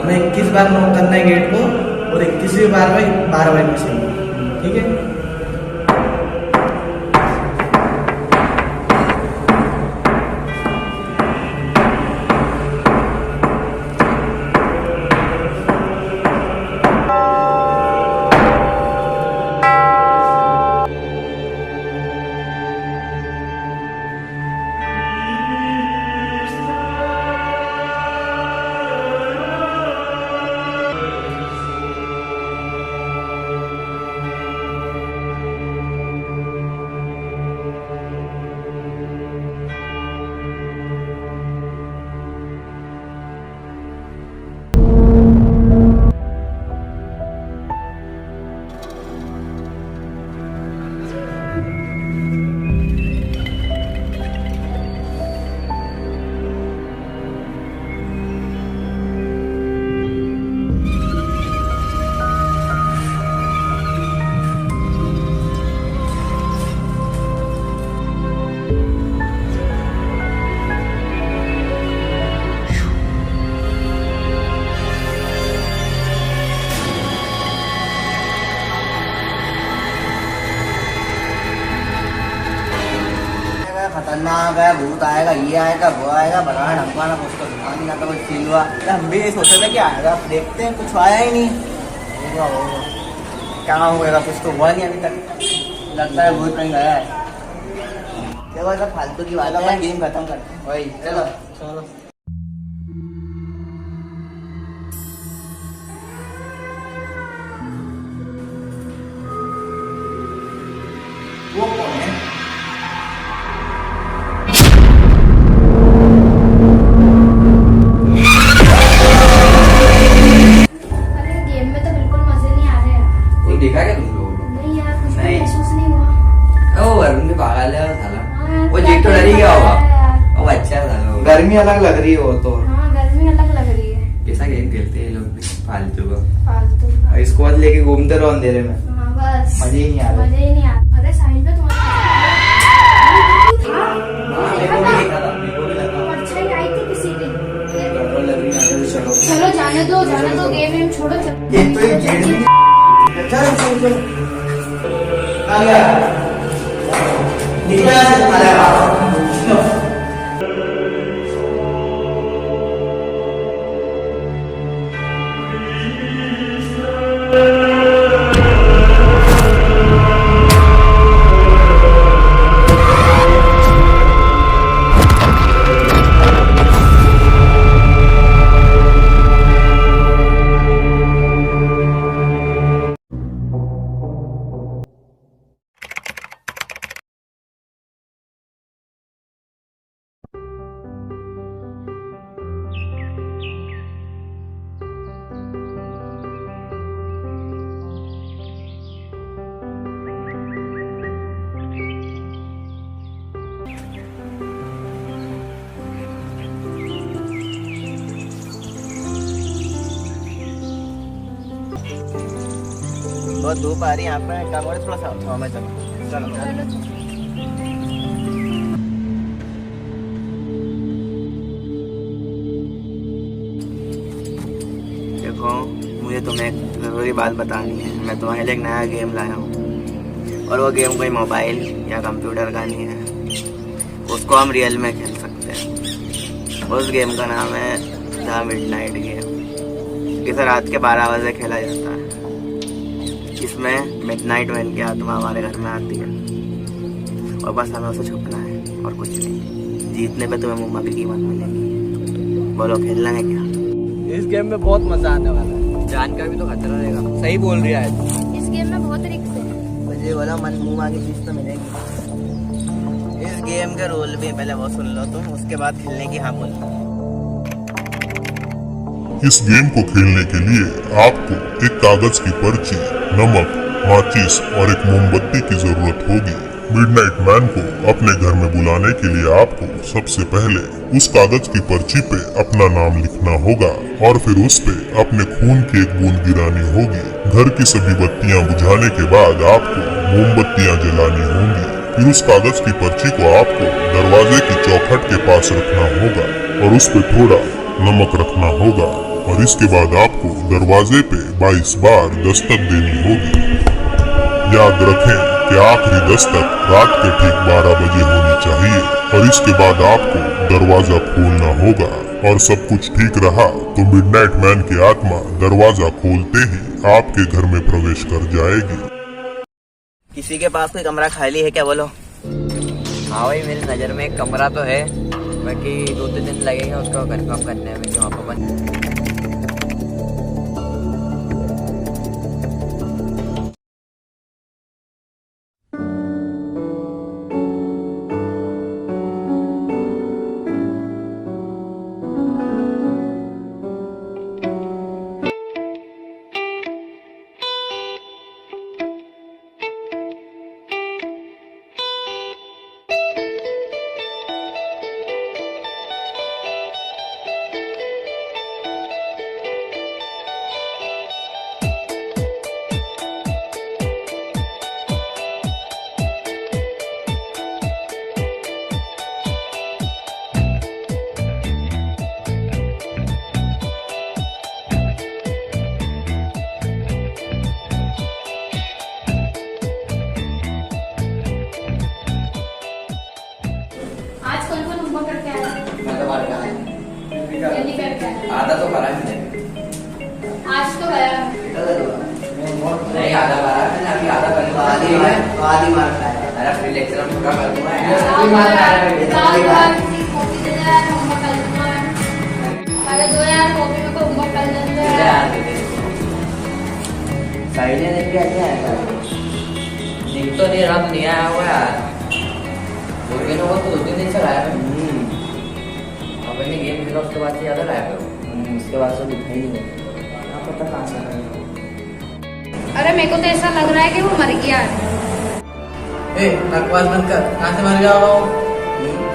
हमें 21 बार नॉक करना है गेट को और 21वीं बार में 12 बजने चाहिए। ठीक है। खतरनाक है, भूत आएगा, ये आएगा, वो आएगा, बना ढंका ना कुछ तो दुकान ना तो कुछ फील हुआ। हम भी सोचे थे कि आएगा, देखते हैं कुछ आया ही नहीं। क्या होगा, कुछ तो हुआ नहीं अभी तक। लगता है भूत नहीं गया है। चलो ऐसा फालतू की बात है, गेम खत्म करते हैं। वही चलो चलो। वो कौन है? देखा क्या तुम लोगों ने? नहीं यार, कुछ भी नहीं। महसूस नहीं हुआ। ओ वरुण भी पागल है साला। हाँ, वो क्या जीत तो डर ही करना गया होगा। है? ओ अच्छा साला वो। गर्मी अलग लग रही है वो तो। हाँ, गर्मी अलग लग रही है। कैसा गेम खेलते हैं ये लोग भी फालतू का। फालतू का। स्क्वाड लेके घूमते रहो अंधेरे में, हाँ बस। मजे ही नहीं आ रहे। मजे ही नहीं आता। अरे साहिल पे तुम्हारा मेरे को भी देखा था, मेरे को भी लगा। परछाई आई थी किसी की। कंट्रोल लग रही है, चलो। चलो जाने दो गेम छोड़ो। ये तो एक गेम ही- चलो चलो चलो। आ गया। निकला से तुम्हारे पास। बहुत धूप आ रही है यहाँ पे, काम और थोड़ा सा हवा में चलो। चलो देखो, मुझे तुम्हें एक ज़रूरी बात बतानी है। मैं तुम्हारे लिए एक नया गेम लाया हूँ और वो गेम कोई मोबाइल या कंप्यूटर का नहीं है, उसको हम रियल में खेल सकते हैं। उस गेम का नाम है द मिडनाइट गेम, जिसे रात के 12 बजे खेला जाता है। इसमें मिडनाइट मैन की आत्मा हमारे घर में आती है और बस हमें उसे छुपना है और कुछ नहीं। जीतने पे तुम्हें मुम्मा की कीमत मिलेगी। बोलो खेलना है क्या? इस गेम में बहुत मजा आने वाला है। जान का भी तो खतरा रहेगा। सही बोल रही है। इस गेम में बहुत रिस्क है। मुझे बोला मन मुम्मा की चीज तो मिलेगी। इस गेम के रूल भी पहले वो सुन लो तुम, उसके बाद खेलने की हाँ बोलो। इस गेम को खेलने के लिए आपको एक कागज की पर्ची, नमक, माचिस और एक मोमबत्ती की जरूरत होगी। मिडनाइट मैन को अपने घर में बुलाने के लिए आपको सबसे पहले उस कागज की पर्ची पे अपना नाम लिखना होगा और फिर उस पे अपने खून की एक बूंद गिरानी होगी। घर की सभी बत्तियां बुझाने के बाद आपको मोमबत्तियां जलानी होंगी। फिर उस कागज की पर्ची को आपको दरवाजे की चौखट के पास रखना होगा और उस पे थोड़ा नमक रखना होगा और इसके बाद आपको दरवाजे पे 22 बार दस्तक देनी होगी। याद रखें कि आखिरी दस्तक रात के ठीक 12 बजे होनी चाहिए और इसके बाद आपको दरवाजा खोलना होगा और सब कुछ ठीक रहा तो मिडनाइट मैन की आत्मा दरवाजा खोलते ही आपके घर में प्रवेश कर जाएगी। किसी के पास कोई कमरा खाली है क्या, बोलो? हाँ भाई, मेरी नज़र में एक कमरा तो है, बाकी 2-3 दिन लगेंगे उसको कंफर्म करने में कि वहाँ पर बन। आज कौन कौन होमवर्क करके आया? मैं तो बाहर का है, जल्दी करके आया। आधा तो भरा है आज तो गया। नहीं, आधा भरा है मैंने, अभी आधा कर आदि मारता है। अरे फ्री लेक्चर में पूरा कर दूंगा कॉपी दे दे यार, होमवर्क कर लूंगा। अरे दो यार कॉपी में को होमवर्क कर लेते हैं। साइड ने देख के क्या है? दिख तो नहीं रहा, नहीं आया हुआ यार। वो 2-3 दिन से लाया मैं। और मैंने गेम खेला उसके बाद से ज़्यादा लाया करो। उसके बाद से दिखाई नहीं देता। आप पता कहाँ से आया? अरे मेरे को तो ऐसा लग रहा है कि वो मर गया है। ए, बकवास बंद कर। कहाँ से मर गया हो?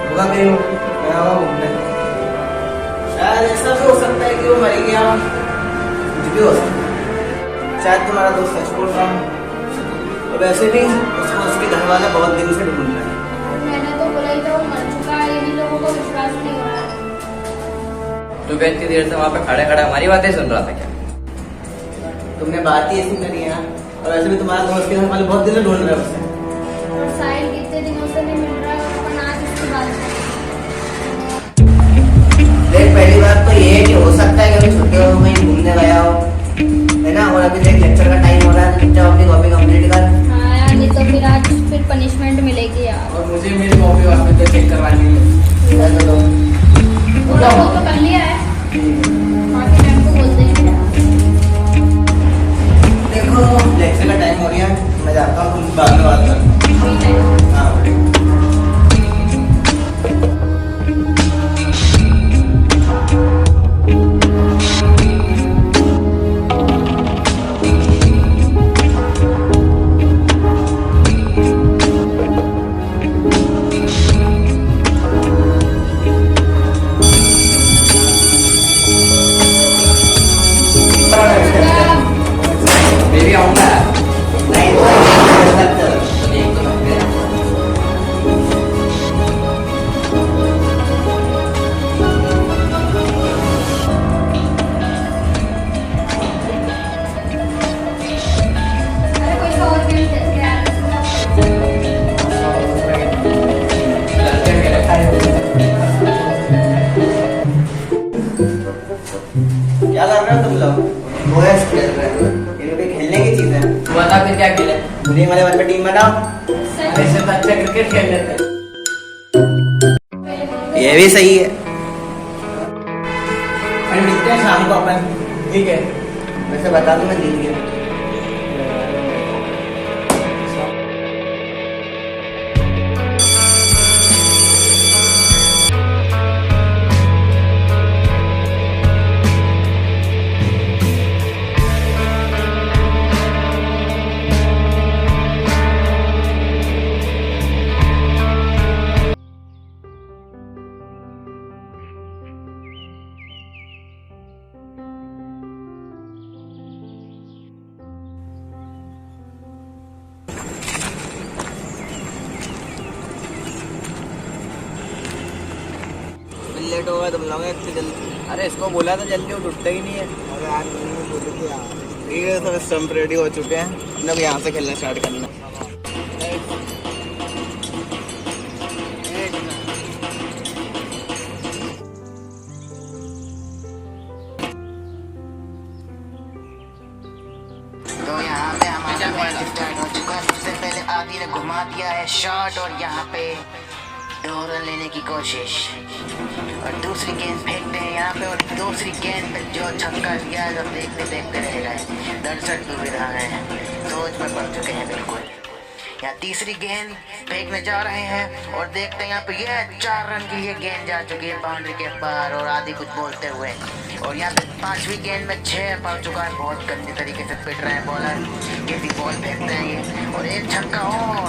होगा कहीं हो? गया होगा घूमने। शायद ऐसा भी हो सकता है कि वो मर गया, कुछ भी हो सकता है। शायद तुम्हारा दोस्त सच बोल रहा हो। और वैसे भी उसको उसके घर वाला बहुत दिन से ढूंढ रहा है। मैंने तो बोला ही था वो मर चुका है, इन लोगों को विश्वास नहीं हो रहा है। तू इतनी देर से वहाँ पे खड़े खड़े हमारी बातें सुन रहा था क्या? तुमने बात ही ऐसी करी है। और वैसे भी तुम्हारा दोस्त के घर वाले बहुत दिन से ढूंढ रहे हैं उसे। और साहिल कितने दिनों से नहीं मिल रहा है, अपन आज इसकी बात करें। देख, पहली बात तो ये है कि हो सकता है कि अभी छुट्टियों में कहीं घूमने गया हो, है ना? और अभी देख लेक्चर का टाइम हो रहा है, तो चुपचाप अपनी कॉपी कंप्लीट कर। हाँ यार, नहीं तो फिर आज फिर पनिशमेंट मिलेगी यार। और मुझे मेरी कॉपी वापस तो चेक करवानी है। ऐसा तो थोड़ा बहुत तो कर लिया है, बाकी मैम को बोल देंगे। देखो, लेक्चर का टाइम हो गया है, मैं जाता हूँ, तुम बाद में बात कर। ठीक है। हाँ। मैं भी आऊँगा यार। नहीं तो देख तो सकते हैं। अरे कोई सा और गेम खेलते हैं यार। चलते हैं मेरे क्या कर रहे हो तुम लोग? OS खेल रहे हो। ये कोई खेलने की चीज है? तू बता फिर क्या खेले? मुझे वाले बच्चे टीम बनाओ। ऐसे तो अच्छा क्रिकेट खेल लेते हैं। ये भी सही है। फिर मिलते हैं शाम को अपन। ठीक है। वैसे बता दूं, मैं जीत गया। लेट हो गया तुम लोग इतनी जल्दी। अरे इसको बोला था जल्दी, वो टूटता ही नहीं है। अरे यार मैंने बोले थे यार। ठीक है, सब स्टंप रेडी हो चुके हैं, अब यहाँ से खेलना स्टार्ट करना। तो यहाँ पे हमारा मैच स्टार्ट हो चुका है। सबसे पहले आदि ने घुमा दिया है शॉट और यहाँ पे 2 रन लेने की कोशिश, और दूसरी गेंद फेंकते हैं यहाँ पे, और दूसरी गेंद पे जो छक्का दिया है, तो देखते देखते रह गए। दर्शक भी विधा हैं, सोच में पड़ चुके हैं बिल्कुल। यहाँ तीसरी गेंद फेंकने जा रहे हैं और देखते हैं यहाँ पे ये 4 रन के लिए गेंद जा चुकी है बाउंड्री के पार, और आदि कुछ बोलते हुए। और यहाँ पे 5वीं गेंद में 6 पड़ चुका है। बहुत गंदी तरीके से पिट रहे हैं बॉलर, कैसी बॉल फेंकते हैं ये, और एक छक्का और।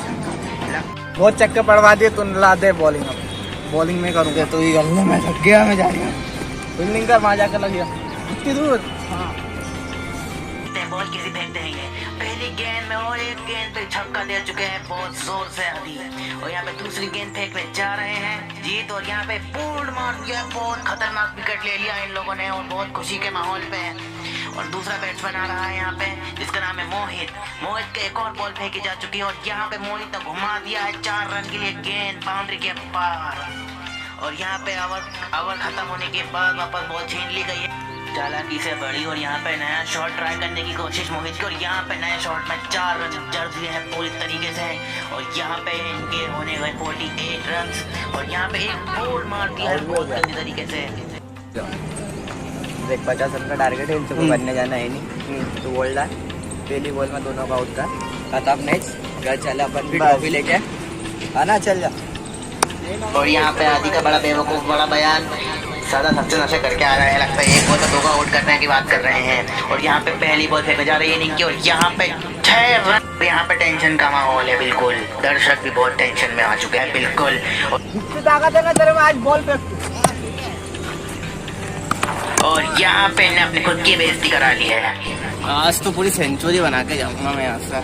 बहुत चक्कर पड़वा दिए, तुम ला दे बॉलिंग। अब बॉलिंग में करूँगा तो ही करना, मैं थक गया, मैं जा रहा हूँ। फील्डिंग कर, वहाँ जाकर लग गया इतनी दूर। हाँ बॉल किसी फेंकते हैं ये पहली गेंद में, और एक गेंद पे छक्का दे चुके हैं बहुत जोर से आदि। और यहाँ पे दूसरी गेंद फेंकने जा रहे हैं जीत, और यहाँ पे पूर्ण मार दिया, बहुत खतरनाक विकेट ले लिया इन लोगों ने, और बहुत खुशी के माहौल पे। और दूसरा बैट्समैन आ रहा है यहाँ पे, जिसका नाम है मोहित। मोहित के एक और बॉल फेंकी जा चुकी है, और यहाँ पे मोहित ने घुमा दिया है 4 रन के लिए गेंद बाउंड्री के पार। और यहाँ पे ओवर खत्म होने के बाद वापस बॉल छीन ली गई है चालाकी से बड़ी, और यहाँ पे नया शॉट ट्राई करने की कोशिश मोहित की, और यहाँ पे नए शॉट में 4 रन जड़ दिए हैं पूरी तरीके से। और यहाँ पे इनके होने गए 48 रन, और यहाँ पे एक बोल्ड मार दिया है बहुत गंदी तरीके से। देख 50 रन का टारगेट है, इनसे बनने जाना है नहीं। तो बोल रहा है पहली बॉल में दोनों का आउट था, खत्म मैच, घर चला अपन भी ट्रॉफी लेके आना, चल जा। और यहाँ पे आदि का बड़ा बेवकूफ बड़ा बयान, सादा सबसे नशे करके आ रहा है, लगता है 1 बॉल में 2 का आउट करने की बात कर रहे हैं। और यहाँ पे पहली बॉल फेंके जा रही है इनिंग की, और यहाँ पे 6 रन। यहाँ पे टेंशन का माहौल है बिल्कुल, दर्शक भी बहुत टेंशन में आ चुके हैं बिल्कुल। और यहाँ पे इन्हें अपनी खुद की बेइज्जती करा ली है। आज तो पूरी सेंचुरी बना के जाऊंगा मैं यहाँ से।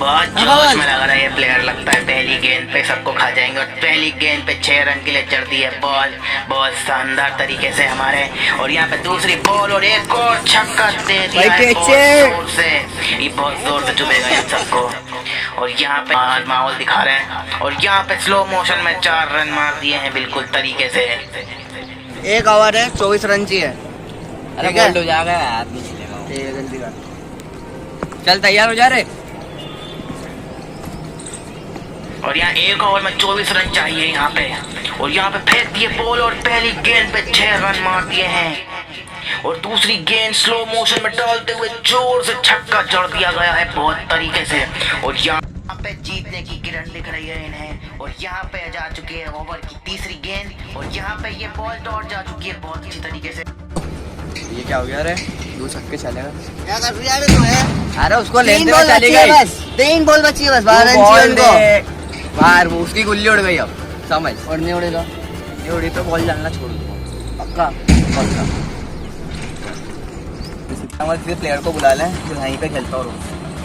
बहुत जोश में लग रहा है ये प्लेयर, लगता है पहली गेंद पे सबको खा जाएंगे। और पहली गेंद पे 6 रन के लिए चढ़ दी है बॉल, बहुत शानदार तरीके से हमारे। और यहाँ पे दूसरी बॉल और एक और छक्का दे दिया है बहुत जोर से, ये बहुत जोर से चुभेगा इन सबको। और यहाँ पे माहौल दिखा रहे हैं, और यहाँ पे स्लो मोशन में 4 रन मार दिए हैं बिल्कुल तरीके से। 1 ओवर है, 24 रन चाहिए। अरे बोल्ड हो जाएगा यार, नहीं चलेगा। ठीक है, जल्दी कर, चल तैयार हो जा रहे। और यहाँ 1 ओवर में 24 रन चाहिए यहाँ पे। और यहाँ पे फेंक दिए बॉल, और पहली गेंद पे 6 रन मार दिए हैं। और दूसरी गेंद स्लो मोशन में डालते हुए जोर से छक्का जड़ दिया गया है बहुत तरीके से। और यहाँ पे जीतने की किरण दिख रही है इन्हें। और यहाँ पे जा चुकी है ओवर की तीसरी गेंद, और यहाँ पे ये बॉल दौड़ जा चुकी है बहुत अच्छी तरीके से। ये क्या हो गया रे, 2 छक्के चलेगा। क्या कर रही है तुम्हें? अरे उसको लेने में चली गई, 3 बॉल बची है बस, बाहर वो उसकी गुल्ली उड़ गई अब, समझ। और नहीं उड़ेगा, नहीं उड़ी तो बॉल डालना छोड़ दूंगा पक्का पक्का। किसी प्लेयर को बुला लें जो वहीं पे खेलता हो।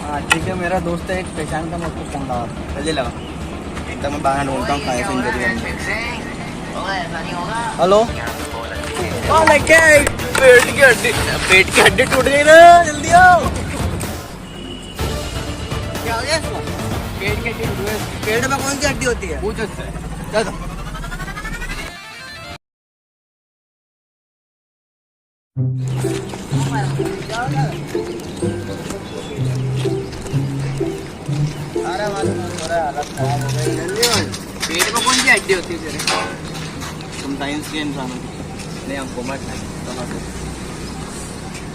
हाँ ठीक है, मेरा दोस्त है एक पहचान का, मैं उसको फोन लगा, जल्दी लगा। एकदम मैं बाहर ढूंढता हूँ कहाँ से इंजरी। हेलो, पेट की हड्डी टूट गई ना, जल्दी आओ। क्या हो गया इसको? पेट की हड्डी टूट गई। पेट में कौन सी हड्डी होती है? पूछ उससे, चलो। अरे मालूम हालत खराब हो गई। पेट में कौन सी हड्डी होती है तेरे? तुम साइंस के इंसान हो। नहीं, हमको मत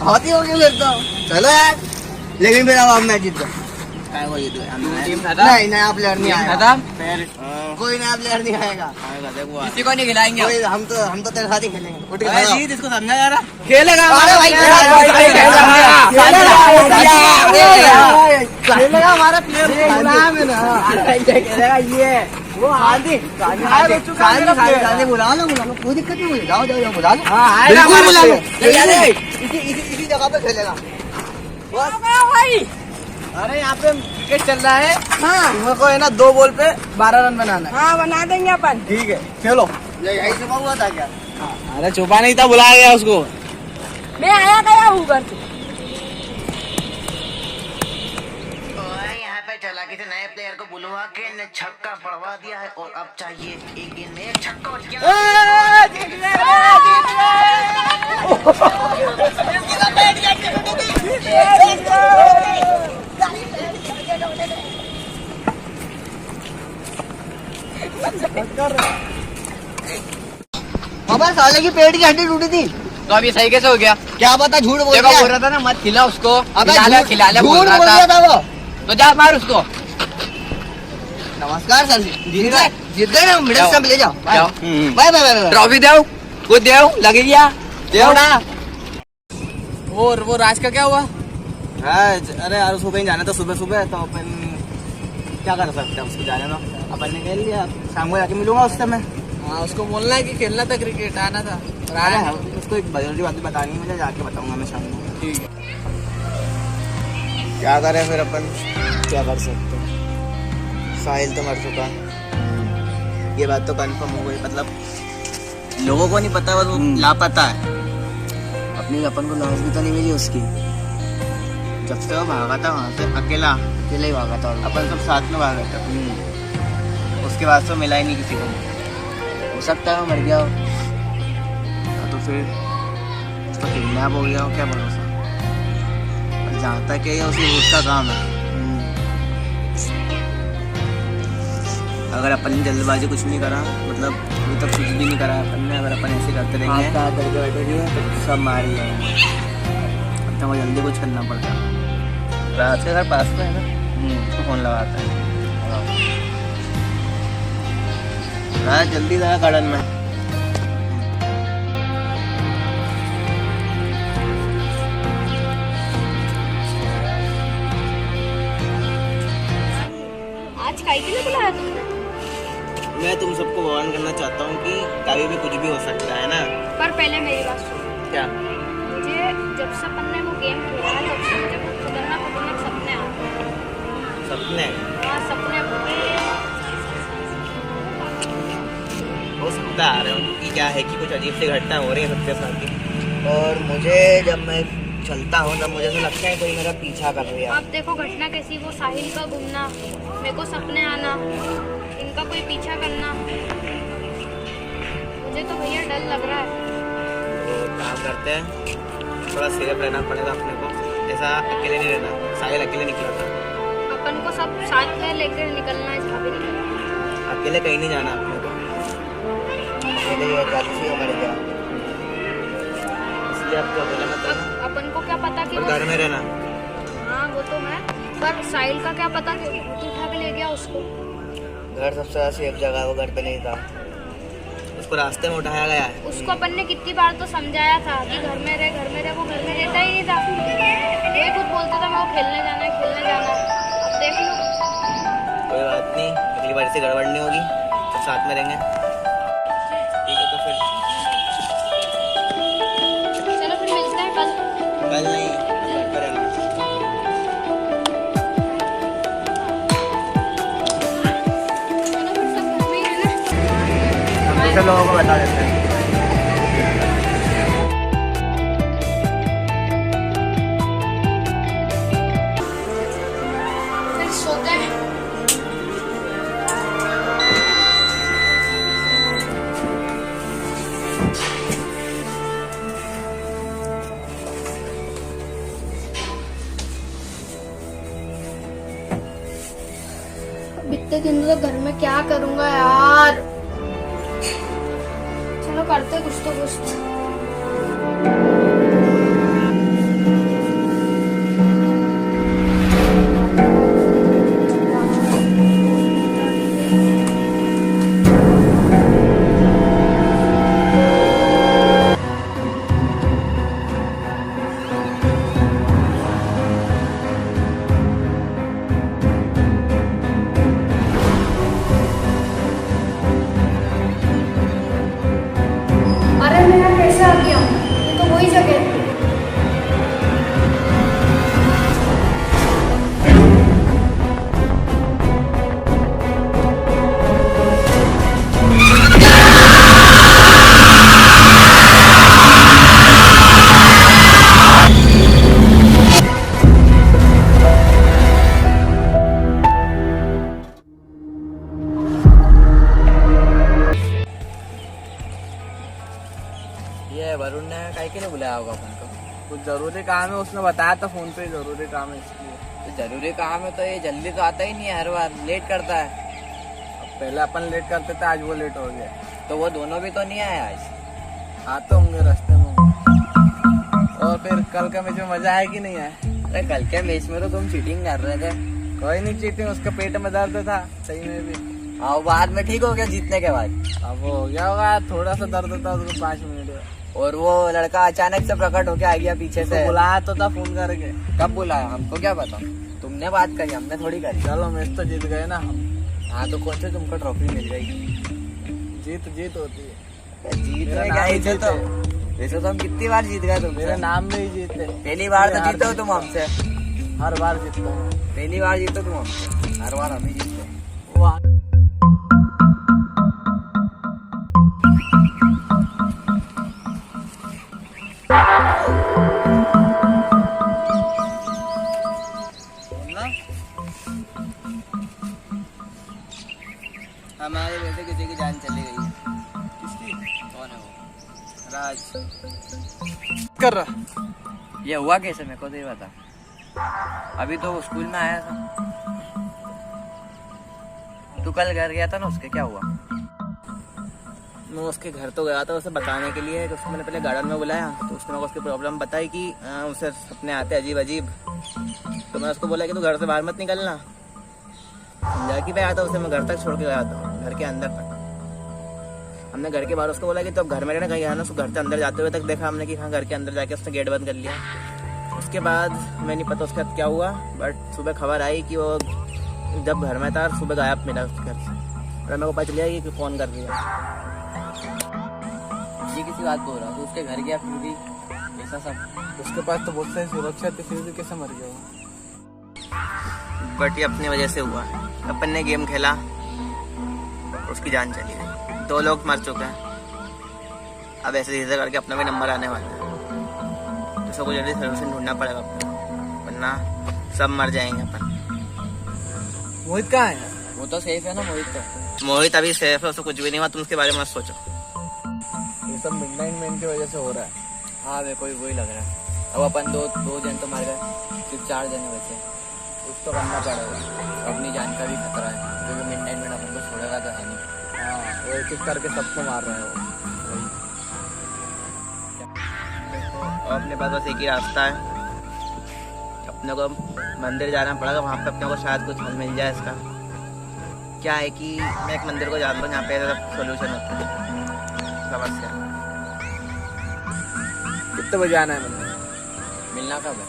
होती होगी फिर तो। चलो यार, लेकिन फिर अब मैच जीत गए। नहीं, नया प्लेयर नहीं आएगा। कोई नया प्लेयर नहीं आएगा, किसी को नहीं खिलाएंगे कोई। हम तो तेरे साथ ही खेलेंगे। उठ के इसको समझा जा रहा। खेलेगा हमारा प्लेयर, खेलेगा ये वो आदि बुला लो, कोई दिक्कत नहीं मुझे। जाओ बुला लो, बिल्कुल बुला लो। इसी जगह पे खेलेगा। अरे यहाँ पे क्रिकेट चल रहा है, हाँ मेरे को है ना 2 बॉल पे 12 रन बनाना है। हाँ बना देंगे अपन। ठीक है चलो। यही छुपा हुआ था क्या? अरे छुपा नहीं था, बुलाया गया उसको। मैं आया गया हूँ घर से। और यहाँ पे चला किसी नए प्लेयर को बुलवा के ने छक्का पड़वा दिया है और अब चाहिए एक गेंद में एक छक्का और क्या? पापा साले की पेट की हड्डी टूटी थी। तो अभी सही कैसे हो गया? क्या पता, झूठ बोल देखो बोल दिया। रहा था ना मत खिला उसको, अबे खिला ले बोल झूठ रहा बोल दिया था। था वो। तो जा मार उसको। नमस्कार सर जी। जीत गए ना, मिडिल जाओ। स्टंप ले जाओ। जाओ। Bye bye bye. ट्रॉफी देव, कुछ देव लगे गया देव ना। और वो राज का क्या हुआ? अरे यार उसको कहीं जाना था सुबह सुबह, तो अपन क्या कर सकते हैं, उसको जाने दो। अपन ने कह लिया शाम को जाके मिलूंगा उससे मैं। हाँ उसको बोलना है कि खेलना था क्रिकेट, आना था। और अरे आया हाँ, उसको एक जरूरी बात बतानी है मुझे, जाके बताऊंगा मैं शाम को। ठीक है। क्या करें फिर अपन, क्या कर सकते हैं। साहिल तो मर चुका, ये बात तो कंफर्म हो गई। मतलब लोगों को नहीं पता, वो लापता है। अपनी अपन को लाश भी तो नहीं मिली उसकी। जब से वो भागा था वहाँ से अकेला ही भागा था, अपन सब साथ में भागा था। उसके बाद तो मिला ही नहीं किसी को। हो सकता है वो मर गया हो, या तो फिर उसका किडनैप हो गया हो, क्या भरोसा। और जहाँ तक है ये उसी उसका काम है। अगर अपन ने जल्दबाजी कुछ नहीं करा, मतलब अभी तक कुछ भी नहीं करा अपन ने, अगर अपन ऐसे करते रहेंगे करके बैठे तो सब मार ही जाएंगे। अब तो मुझे जल्दी कुछ करना पड़ता है। राज के घर पास में है ना, तो फोन लगाता है। राज जल्दी जा गार्डन में। आज काहे के लिए बुलाया तुमने? मैं तुम सबको वार्न करना चाहता हूँ कि कभी भी कुछ भी हो सकता है ना। पर पहले मेरी बात सुनो। क्या? मुझे जब से अपन ने वो गेम खेला है तब से मुझे कुछ खतरनाक सपने आते हैं। सपने? हाँ सपने हो सकता आ रहे हो कि क्या है कि कुछ अजीब सी घटना हो रही है सबके साथ ही। और मुझे जब मैं चलता हूँ तब मुझे तो लगता है कोई मेरा पीछा कर रही है। अब देखो घटना कैसी, वो साहिल का घूमना, मेरे को सपने आना, इनका कोई पीछा करना, मुझे तो भैया डर लग रहा है। तो काम करते हैं, थोड़ा सीरियस रहना पड़ेगा अपने को। ऐसा अकेले नहीं रहना। साहिल अकेले निकला था, अपन को सब साथ में लेकर निकलना है जहाँ भी निकलना। अकेले कहीं नहीं जाना अपने को। अकेले ये गलती हो मर गया, इसलिए आपको अकेले मत रहना। अपन को क्या पता कि और वो, घर में रहना। हाँ वो तो है, पर साहिल का क्या पता कि भूत उठा के ले गया उसको। घर सबसे ज्यादा सेफ जगह, वो घर पे नहीं था, उसको रास्ते में उठाया गया है। उसको अपन ने कितनी बार तो समझाया था कि घर में रहे, घर में रहे, वो घर में रहता ही नहीं था। ये खुद बोलता था मैं वो खेलने जाना है, खेलने जाना है। अब देख लो। कोई बात नहीं, अगली बार से गड़बड़ नहीं होगी, सब साथ में रहेंगे। ठीक है तो फिर चलो फिर मिलते हैं कल। कल नहीं, घर पे रहना। चलो फिर सब घर में ही रहना। हम दूसरे लोगों को बता देते हैं। फिर सोते हैं। इतने दिन तो घर में क्या करूंगा यार। चलो करते कुछ तो कुछ। अरे मैं यहाँ कैसे आ गया? ये तो वही जगह है। ये वरुण ने काहे के लिए बुलाया होगा अपन को? कुछ जरूरी काम है, उसने बताया था फोन पे जरूरी काम है इसलिए। तो जरूरी काम है तो ये जल्दी तो आता ही नहीं है, हर बार लेट करता है। अब पहले अपन लेट करते थे, आज वो लेट हो गया। तो वो दोनों भी तो नहीं आए आज। आते होंगे रास्ते में। और फिर कल का मैच में मजा आया कि नहीं आया? अरे कल के मैच में तो तुम चीटिंग कर रहे थे। कोई नहीं चीटिंग, उसके पेट में दर्द था सही में भी। और बाद में ठीक हो गया जीतने के बाद। अब वो हो गया होगा, थोड़ा सा दर्द था उसको 5 मिनट में। और वो लड़का अचानक से प्रकट होके आ गया पीछे से। तो बुलाया तो था फोन करके। कब बुलाया? हमको क्या पता, तुमने बात करी, हमने थोड़ी करी। चलो मैच तो जीत गए ना हम। हाँ तो कौन से तुमको ट्रॉफी मिल जाएगी? जीत होती है। जीत मेरा रहे नाम क्या ही वैसे तो? जीते। वैसे तो हम कितनी बार जीत गए तुमसे। मेरे नाम में ही जीते। पहली बार तो जीते हो तुम हमसे। हर बार जीतता हूँ। पहली बार जीते तुम हमसे, हर बार हम ही जीतते। वो आ- हमारे वैसे किसी की जान चली गई है। किसकी? कौन है वो? राज। कर रहा। ये हुआ कैसे, मेरे को तो ये बता। अभी तो वो स्कूल में आया था। तू कल घर गया था ना, उसके क्या हुआ? मैं उसके घर तो गया था उसे बताने के लिए कि उसको मैंने पहले गार्डन में बुलाया, तो उसने मेरे को उसकी प्रॉब्लम बताई कि उसे सपने आते अजीब अजीब। तो मैं उसको बोला कि तू घर से बाहर मत निकलना। समझा कि मैं आया था उसे, मैं घर तक छोड़ के गया था, घर के अंदर तक। हमने घर के बाहर उसको बोला कि तो अब घर में रहना, कहीं आना। उसको घर से अंदर जाते हुए तक देखा हमने कि हाँ घर के अंदर जाके उसने गेट बंद कर लिया। उसके बाद मैं नहीं पता उसके बाद क्या हुआ, बट सुबह खबर आई कि वो जब घर में था सुबह गायब मिला उसके घर से। और मेरे को पता चल गया कि फ़ोन कर दिया। ये किसी बात बोल रहा तो उसके घर गया फिर भी ऐसा सब। उसके पास तो बहुत सारी सुरक्षा थी, फिर भी कैसे मर गया वो? बट ये अपनी वजह से हुआ। अपन ने गेम खेला, उसकी जान चली गई। 2 लोग मर चुके हैं। अब ऐसे धीरे करके अपना भी नंबर आने वाला है, तो सबको जल्दी सोल्यूशन ढूंढना पड़ेगा अपना, वरना सब मर जाएंगे अपन। मोहित कहाँ है? वो तो सेफ है ना मोहित तो। मोहित अभी सेफ है, उसको कुछ भी नहीं हुआ, तुम उसके बारे में मत सोचो। ये सब मिडनाइट मैन की वजह से हो रहा है। हाँ मेरे को भी वही लग रहा है। अब अपन दो जन तो मार गए, सिर्फ 4 जन बचे। कुछ तो करना पड़ेगा। अपनी जान का भी खतरा है, क्योंकि मिडनाइट में अपन को छोड़ेगा तो है नहीं। हाँ, वो एक एक करके सबको मार रहे हैं वो। और अपने पास बस एक ही रास्ता है, अपने को मंदिर जाना पड़ेगा। वहाँ पे अपने को शायद कुछ हल मिल जाए इसका। क्या है कि मैं एक मंदिर को जानता हूँ जहाँ पे सोल्यूशन होता है समस्या। कितने बजे आना है मंदिर? मिलना कब है?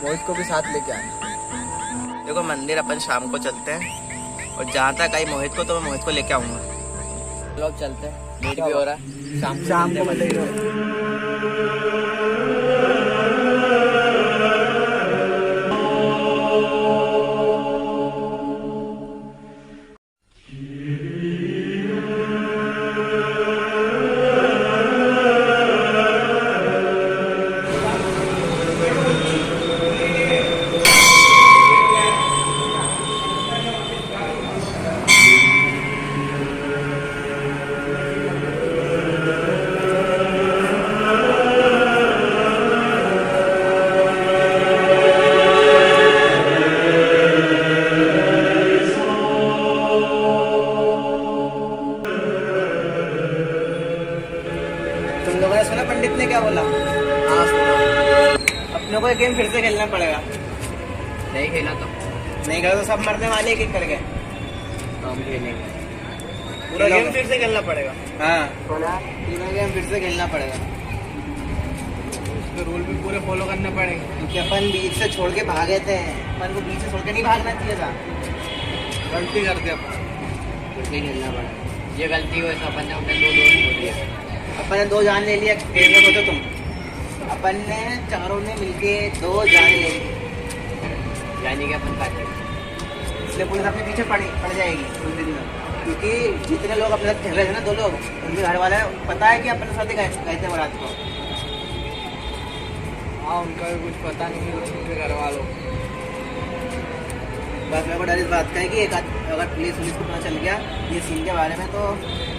मोहित को भी साथ लेके आना। देखो मंदिर अपन शाम को चलते हैं, और जहाँ तक आई मोहित को, तो मैं मोहित को लेके आऊँगा। लोग चलते हैं, लेट भी हो रहा है। शाम को मिलेगा। तुम लोगों ने सुना पंडित ने क्या बोला? हाँ सुना। अपने को ये गेम फिर से खेलना पड़ेगा। नहीं खेला तो नहीं करो तो सब मरने वाले एक एक करके। हम खेलेंगे। पूरा गेम फिर से खेलना पड़ेगा। हाँ पूरा गेम फिर से खेलना पड़ेगा। उसके रूल भी पूरे फॉलो करने पड़ेंगे। क्योंकि अपन बीच से छोड़ के भागे थे, अपन को बीच से छोड़ के नहीं भागना चाहिए था। गलती कर दिया अपन। फिर से खेलना पड़ा। ये गलती हुई तो अपन ने अपने 2 दोस्त खो दिए। अपन ने 2 जान ले लिया, खेल में सोचो तुम। अपन ने चारों ने मिलके 2 जान ले ली, यानी कि अपन खाते इसलिए पुलिस अपने पीछे पड़ जाएगी कुछ दिन में। क्योंकि जितने लोग अपने साथ खेल रहे थे ना 2 लोग, उनके घर वाले पता है कि अपने साथ गए थे बारात को। हाँ उनका भी कुछ पता नहीं है, उनके घर वालों। बस मेरे को डर इस बात का है कि अगर पुलिस को पता चल गया ये सीन के बारे में, तो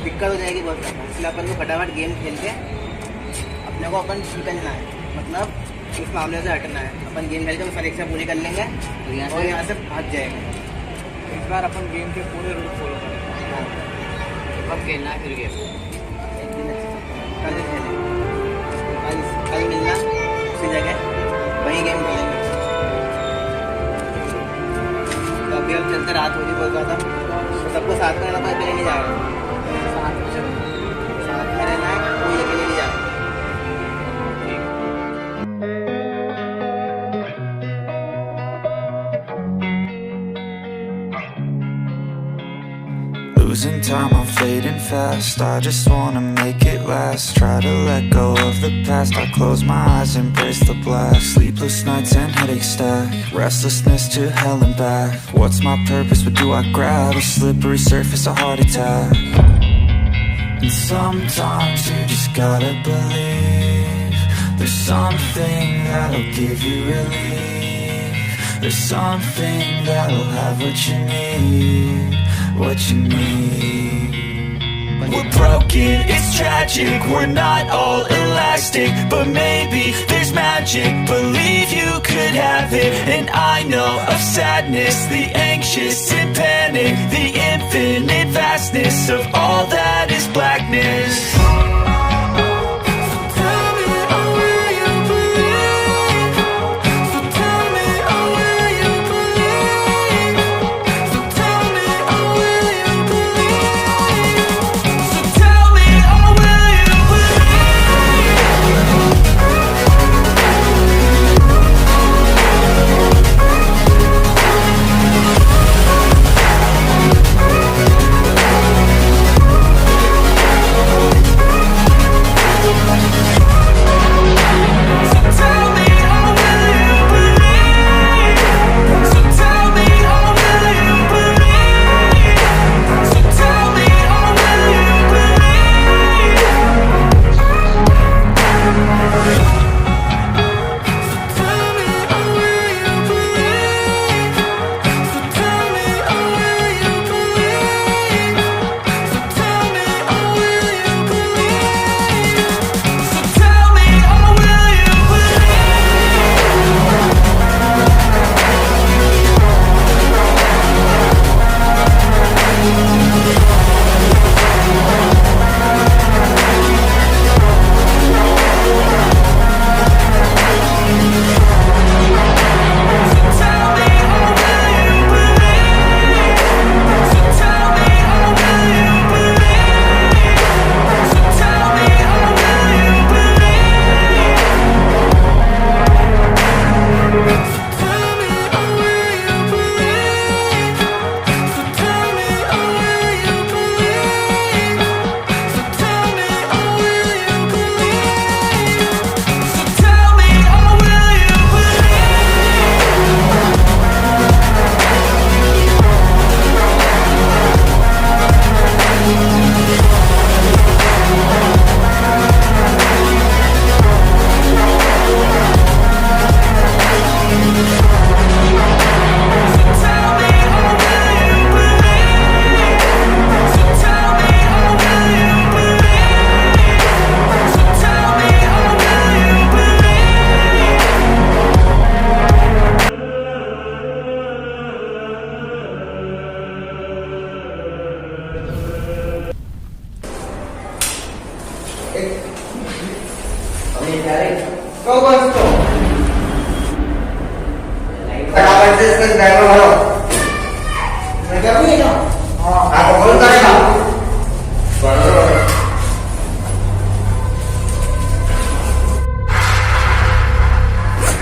दिक्कत हो जाएगी बहुत ज़्यादा। इसलिए अपन को फटाफट गेम खेल के अपने को अपन निकलना है, मतलब इस मामले से हटना है। अपन गेम खेल के वो परीक्षा पूरी कर लेंगे और यहाँ से भाग जाएंगे। इस बार अपन गेम के पूरे रूल फॉलो करेंगे। हाँ, कब खेलना है फिर गेम? एक दिन कल खेलेंगे, कल मिलना उसी जगह, वही गेम खेलेंगे। तो अभी हम चलते, रात हो रही बहुत ज़्यादा, तो सबको साथ में रहना, कोई अकेले नहीं जाएगा। साथ में रहना है, कोई अकेले नहीं जाएगा। Losing time, I'm fading fast. I just wanna make it last. Try to let go of the past. I close my eyes, embrace the blast. Sleepless nights and headaches stack. Restlessness to hell and back. What's my purpose? What do I grab? A slippery surface, a heart attack. And sometimes you just gotta believe there's something that'll give you relief. There's something that'll have what you need. What you need. We're broken, it's tragic. We're not all elastic, but maybe there's magic. Believe you could have it. And I know of sadness, the anxious and panic, the infinite vastness of all that is blackness.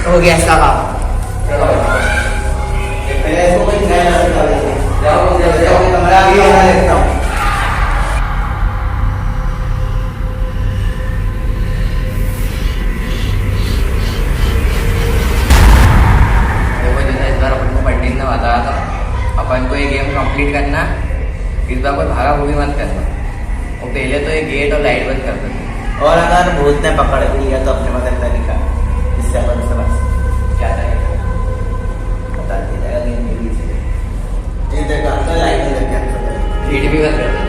हो गया इसका काम। पहले इसको कोई नया जाओ कमरा भी बना लेता हूँ। अपन को ये गेम कंप्लीट करना, इस बार कोई भागा भूगी मत करना। और पहले तो ये गेट और लाइट बंद कर दो। और अगर भूत ने पकड़ लिया तो अपने मदद तरीका इससे अपन उसके पास क्या करेगा बता दिया जाएगा गेम के बीच। ये देखा तो लाइट लग हीट भी बंद कर दो।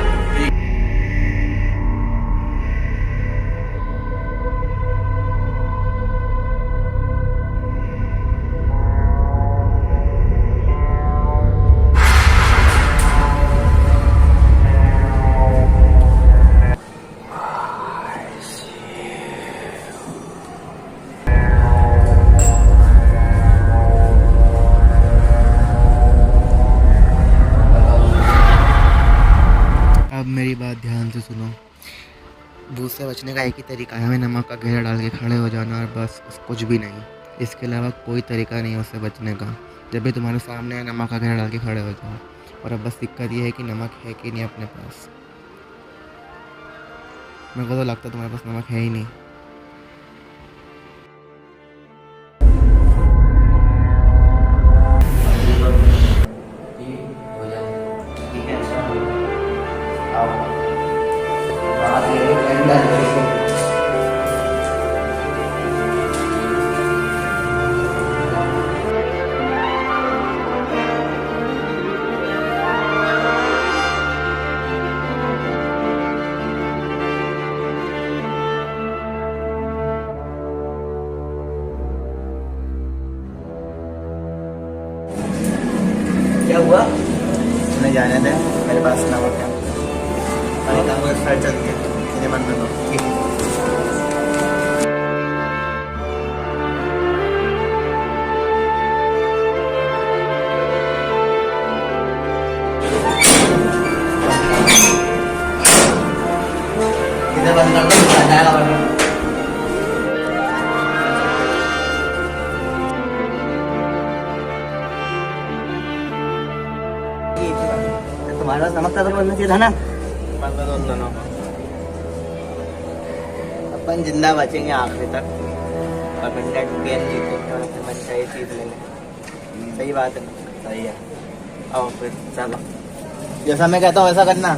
भूत से बचने का एक ही तरीका है, हमें नमक का घेरा डाल के खड़े हो जाना और बस, कुछ भी नहीं। इसके अलावा कोई तरीका नहीं है उससे बचने का। जब भी तुम्हारे सामने है, नमक का घेरा डाल के खड़े हो जाओ। और अब बस दिक्कत ये है कि नमक है कि नहीं अपने पास। मेरे को तो लगता है तुम्हारे पास नमक है ही नहीं। क्या हुआ? नहीं जाने दे, मेरे पास नमक है। अरे काम को स्टार्ट चल गया, इन्हें मन में ठीक है। इधर बंद कर दो, आ जाएगा वरना। तुम्हारे पास नमक का तो बनना चाहिए था ना। अपन जिंदा बचेंगे आखिरी तक और मिडनाइट गेम जीतेंगे और अपने मन का ये चीज लेंगे। सही बात है, सही है। आओ फिर चलो, जैसा मैं कहता हूँ वैसा करना।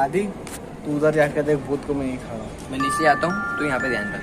आदि तू उधर जाकर देख, भूत को मैं नहीं खा रहा। मैं नीचे आता हूँ, तू यहाँ पे ध्यान रख।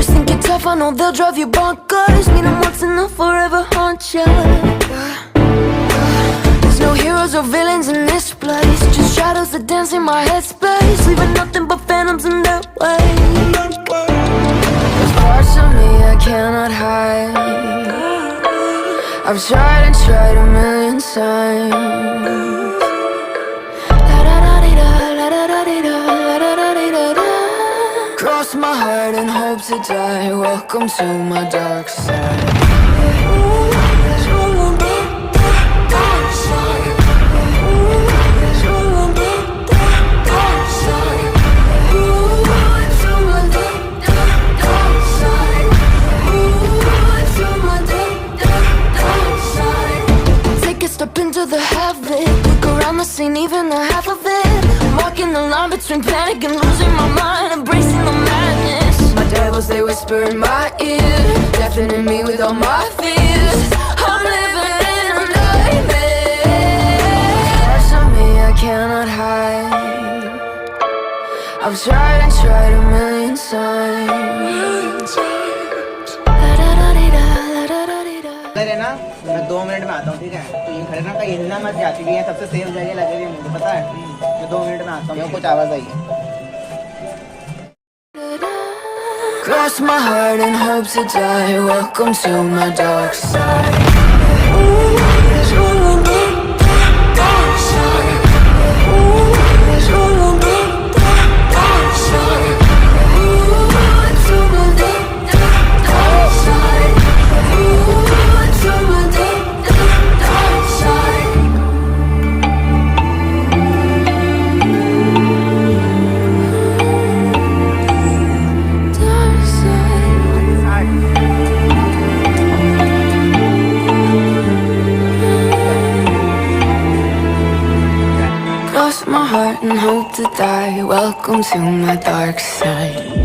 Think you're tough, I know they'll drive you bonkers. Meet them once and they'll forever haunt you. There's no heroes or villains in this place, just shadows that dance in my headspace, leaving nothing but phantoms in their way. There's parts of me I cannot hide. I've tried and tried a million times. Cross my heart and hope to die. Welcome to my dark side. Take a step into the heaven. Look around the scene, even the half of it. I'm walking the line between panic and losing my mind, embracing the madness. My devils, they whisper in my ear, deafening me with all my fears. I'm living in a nightmare. Parts of me I cannot hide. I've tried and tried a million times. है ना, मैं 2 minute में आता हूँ, ठीक है? तो ये खड़े ना, कहीं हिलना मत, जाती भी है सबसे सेफ जगह लगे हुई है, मुझे पता है। मैं 2 मिनट में आता हूँ, कुछ आवाज आई है। Cross my heart and hope to die. Welcome to my dark side. Cross my heart and hope to die. Welcome to my dark side.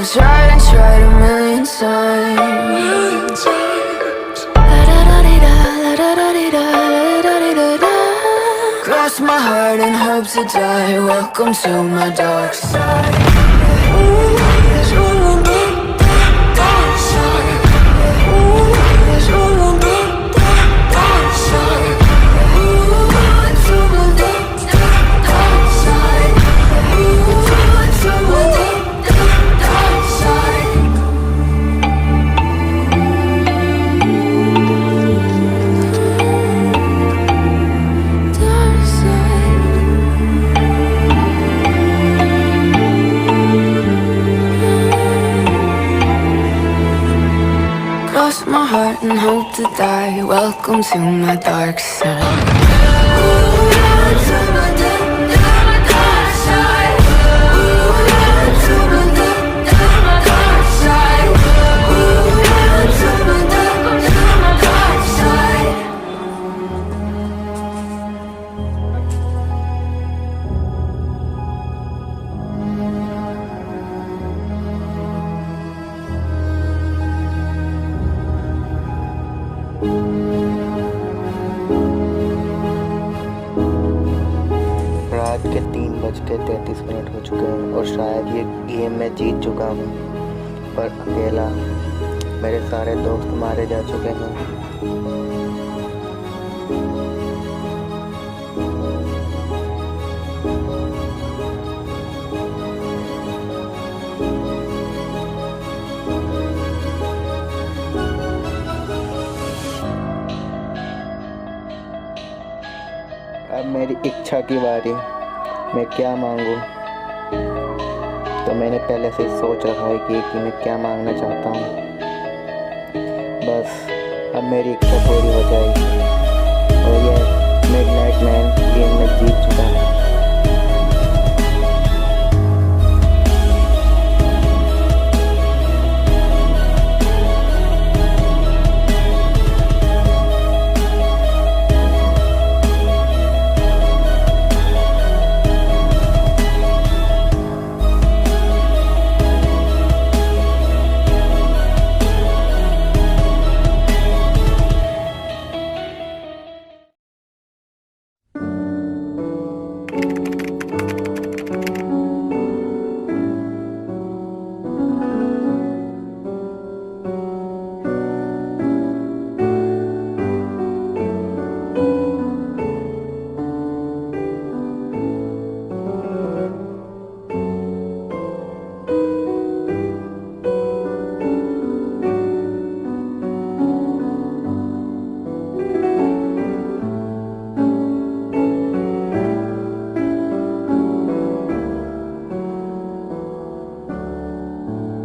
I've tried and tried a million times. Cross my heart and hope to die. Welcome to my dark side. Dark side. Dark side. Cross my heart and hope to die. Welcome to my dark side. रात के 3:33 हो चुके हैं और शायद ये game मैं जीत चुका हूँ, पर अकेला। मेरे सारे दोस्त मारे जा चुके हैं। अब मेरी इच्छा की बारी, मैं क्या मांगूं? तो मैंने पहले से ही सोच रखा है कि मैं क्या मांगना चाहता हूँ। बस अब मेरी इच्छा पूरी हो जाएगी और यह मिडनाइट मैन गेम में जीत चुका है।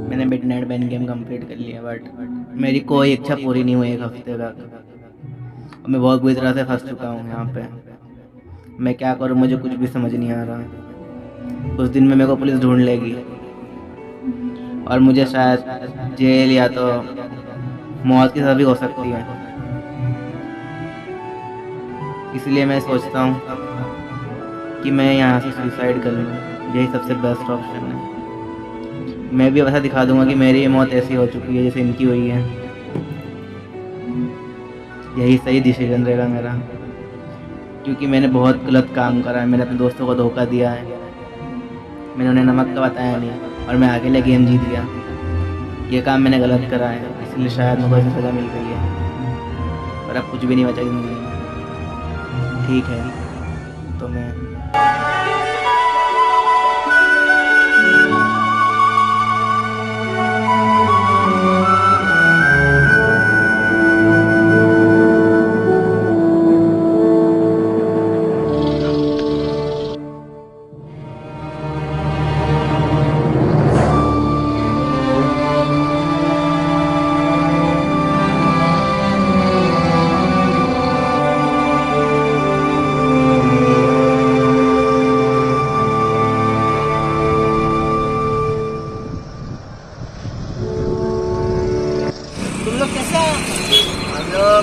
मैंने मिडनाइट मैन गेम कंप्लीट कर लिया, बट मेरी कोई इच्छा पूरी नहीं हुई 1 हफ्ते तक। मैं बहुत बुरी तरह से फंस चुका हूँ यहाँ पे। मैं क्या करूँ, मुझे कुछ भी समझ नहीं आ रहा। उस दिन में मेरे को पुलिस ढूंढ लेगी और मुझे शायद जेल या तो मौत की सज़ा भी हो सकती है। इसलिए मैं सोचता हूँ कि मैं यहाँ से सुसाइड कर लूँ, यही सबसे बेस्ट ऑप्शन है। मैं भी वैसा दिखा दूंगा कि मेरी मौत ऐसी हो चुकी है जैसे इनकी हुई है। यही सही डिसीजन रहेगा मेरा, क्योंकि मैंने बहुत गलत काम करा है। मैंने अपने दोस्तों को धोखा दिया है, मैंने उन्हें नमक का बताया नहीं और मैं अकेले गेम जीत गया। ये काम मैंने गलत करा है, इसलिए शायद मुझे ऐसी सज़ा मिल गई है। पर अब कुछ भी नहीं बचा जिंदगी में। ठीक है, तो मैं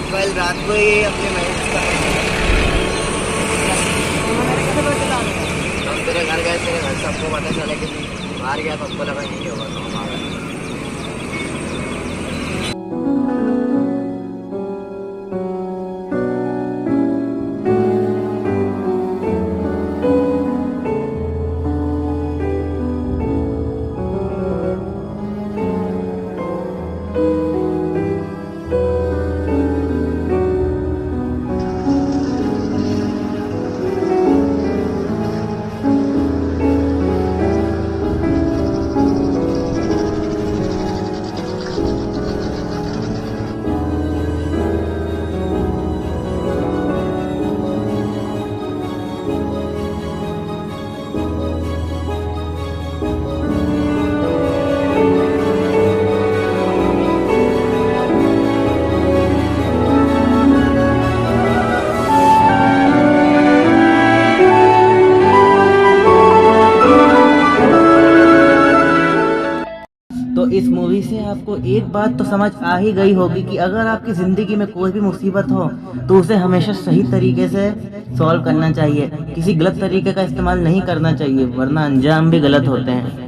कल रात को ही अपने मैच हम तेरे घर गए, तेरे घर सबको पता चला कि बाहर गया तो हमको लगा नहीं होगा तो हमारा आपको एक बात तो समझ आ ही गई होगी कि अगर आपकी ज़िंदगी में कोई भी मुसीबत हो तो उसे हमेशा सही तरीके से सॉल्व करना चाहिए, किसी गलत तरीके का इस्तेमाल नहीं करना चाहिए, वरना अंजाम भी गलत होते हैं।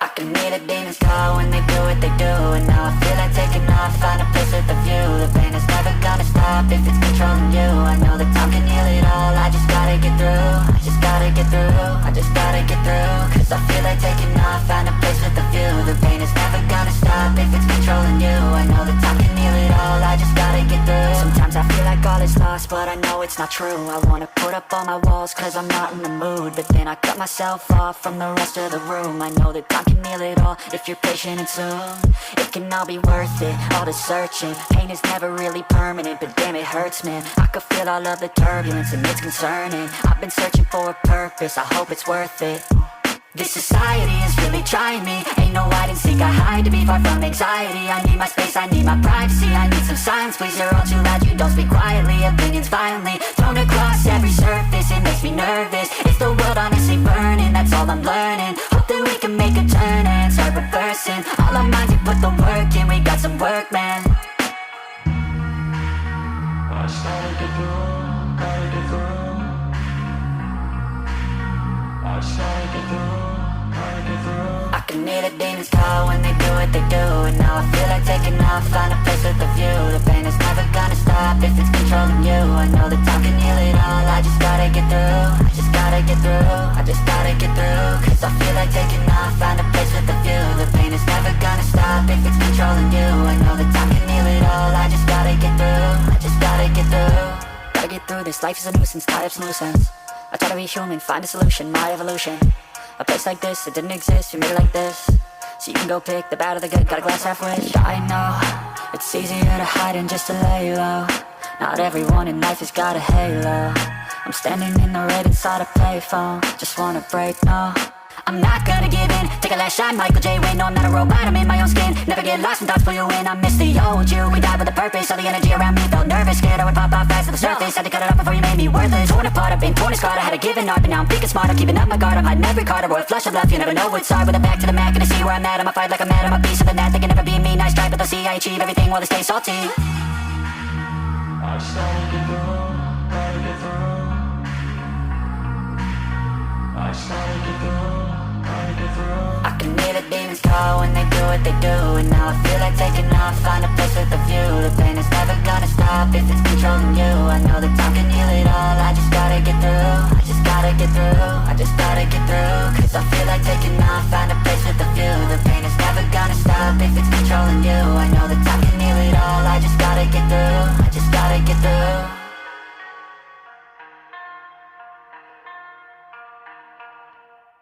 I can hear the demons call when they do what they do. And now I feel like taking off, find a place with a view. The pain is never gonna stop if it's controlling you. I know that time can heal it all, I just gotta get through. I just gotta get through, I just gotta get through. Cause I feel like taking off, find a place with a view. The pain is never gonna stop if it's controlling you. I know that time can heal it all, I just gotta get through. Sometimes I feel like all is lost, but I know it's not true. I wanna put up all my walls cause I'm not in the mood. But then I cut myself off from the rest of the room. I know that time can heal it all if you're patient and soon. It can all be worth it, all the searching. Pain is never really permanent, but damn it hurts, man. I could feel all of the turbulence and it's concerning. I've been searching for a purpose, I hope it's worth it. This society is really trying me. Ain't no hide and seek, I hide to be far from anxiety. I need my space, I need my privacy. I need some silence, please, you're all too loud. You don't speak quietly, opinions violently thrown across every surface, it makes me nervous. Is the world honestly burning? That's all I'm learning. Hope that we can make a turn and start reversing. All our minds, we put the work in, we got some work, man. I started to do, gotta get through. I started to do, gotta get through. I can hear the demons call when they do what they do. And now I feel like taking off, find a place with a view. The pain is never gonna stop if it's controlling you. I know that time can heal it all, I just gotta get through. I just gotta get through, I just gotta get through. Cause I feel like taking off, find a place with a view. The pain is never gonna stop if it's controlling you. I know that time can heal it all, I just gotta get through. I just gotta get through. Gotta get through this, life is a nuisance, tie up some loose ends. I try to be human, find a solution, my evolution. A place like this, it didn't exist, we made it like this. So you can go pick the bad or the good, got a glass half wish. I know, it's easier to hide than just to lay low. Not everyone in life has got a halo. I'm standing in the red inside a payphone. Just wanna break, no, I'm not gonna give in. Take a last shot, Michael J. Win. No, I'm not a robot, I'm in my own skin. Never get lost when thoughts pull you in. I miss the old you, we died with a purpose. All the energy around me felt nervous, scared I would pop off fast to the surface. Had to cut it off before you made me worthless. Torn apart, I've been torn and scarred. I had a given art, but now I'm thinking smart. I'm keeping up my guard, I'm hiding every card. A royal flush of love, you never know what's hard. With a back to the mat, gonna see where I'm at. I'ma fight like I'm mad, I'm a piece of the net. They can never be me, nice try, but they'll see I achieve everything while they stay salty. I started to go, gotta get through. I started to go, gotta get through. I can hear the demons call when they do what they do. And now I feel like taking off, find a place with a view. The pain is never gonna stop if it's controlling you. I know that time can heal it all, I just gotta get through. I just gotta get through, I just gotta get through. Cause I feel like taking off, find a place with a view. The pain is never gonna stop